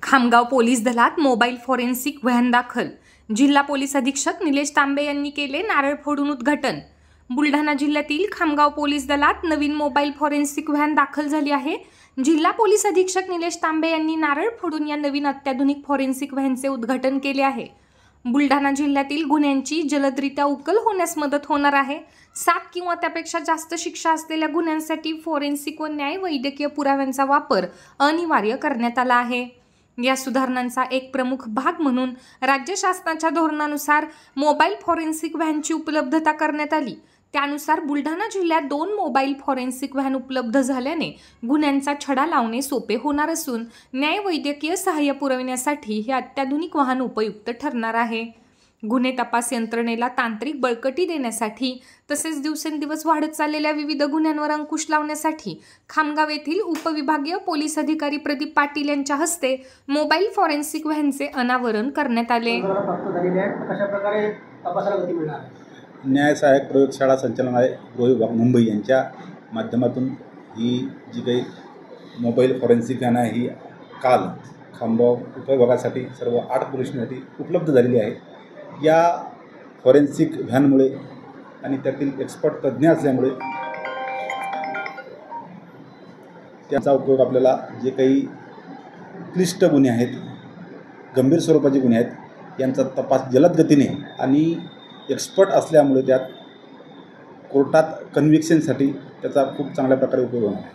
Khamgaon police दलात mobile forensic van दाखल। जिल्हा पोलीस अधीक्षक निलेश तांबे यांनी केले नारळ फोडून उद्घाटन। बुलढाणा जिल्ह्यातील खामगाव पोलीस दलात नवीन मोबाईल फॉरेन्सिक व्हॅन दाखल झाली आहे। जिल्हा पोलीस अधीक्षक निलेश तांबे यांनी नारळ फोडून या नवीन अत्याधुनिक फॉरेन्सिक व्हॅनचे उद्घाटन केले आहे। बुलढाणा जिल्ह्यातील गुन्ह्यांची जलदरित्या उकल होण्यास मदत होणार आहे। 7 किंवा त्यापेक्षा जास्त शिक्षा असलेल्या गुन्ह्यांसाठी फॉरेन्सिक व न्याय वैद्यकीय पुराव्यांचा वापर अनिवार्य करण्यात आला आहे। या सुधारणांचा एक प्रमुख भाग म्हणून राज्य शासनाच्या धोरणानुसार मोबाईल फॉरेन्सिक व्हॅनची उपलब्धता करण्यात आली। त्यानुसार बुलढाणा जिल्ह्यात 2 मोबाईल फॉरेन्सिक व्हॅन उपलब्ध झाल्याने गुन्ह्यांचा छडा लावणे सोपे होणार असून न्याय वैद्यकीय सहाय्य पुरविण्यासाठी हे अत्याधुनिक वाहन उपयुक्त ठरणार आहे। गुन्हे तपास यंत्रणेला तांत्रिक बळकटी देण्यासाठी तसेच दिवसेंदिवस वाढत चाललेल्या विविध गुन्ह्यांवर अंकुश लावण्यासाठी खामगाव येथील उपविभागीय पोलीस अधिकारी प्रदीप पाटील यांच्या हस्ते मोबाईल फॉरेन्सिक व्हॅनचे अनावरण करण्यात आले। न्याय सहाय्यक प्रयोगशाळा संचालनालय गृह विभाग मुंबई यांच्या माध्यमातून ही जी काही मोबाईल फॉरेन्सिक व्हॅन आहे ही काल खामगाव उपविभागासाठी सर्व 8 पोलीस स्टेशनसाठी उपलब्ध झालेली आहे। या फॉरेन्सिक व्हॅनमुळे आणि त्यातील एक्सपर्ट तज्ज्ञ असल्यामुळे त्याचा उपयोग आपल्याला जे काही क्लिष्ट गुन्हे आहेत, गंभीर स्वरूपाचे गुन्हे आहेत यांचा तपास जलद गतीने आणि एक्सपर्ट असल्यामुळे त्यात कोर्टात कन्व्हिक्शनसाठी त्याचा खूप चांगल्या प्रकारे उपयोग होणार आहे।